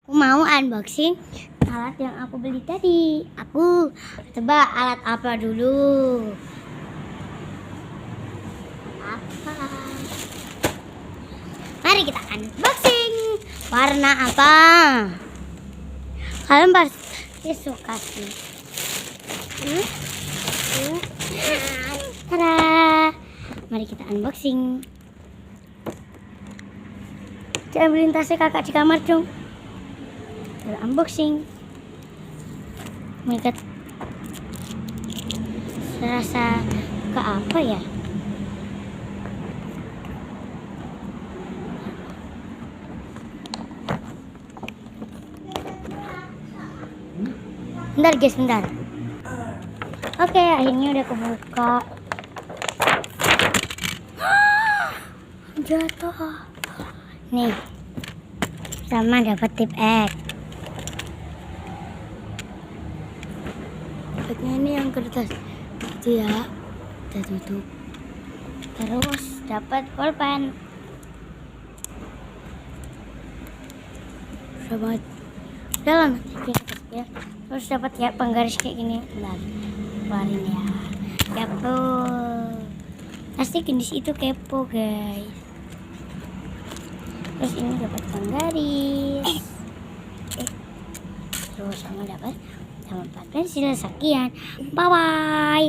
Aku mau unboxing alat yang aku beli tadi. Aku coba alat apa dulu? Apa? Mari kita unboxing. Warna apa? Kalian pasti suka sih. Tada! Mari kita unboxing. Jangan ambilin tasnya kakak di kamar dong. Kita unboxing. Mereka serasa ke apa ya? Bentar guys, bentar. Oke, akhirnya udah kebuka. Jatuh. Nih, sama dapat tip X. Bagnya ini yang kertas gitu ya, kita tutup. Terus dapat pulpen. Dapat dalam ya. Terus dapat ya penggaris kayak gini. Bentar, keluarin ya. Kepo. Pasti jenis itu kepo guys. Terus ini dapat penggaris. Terus sama dapat 4 pensil sekian. Bye bye.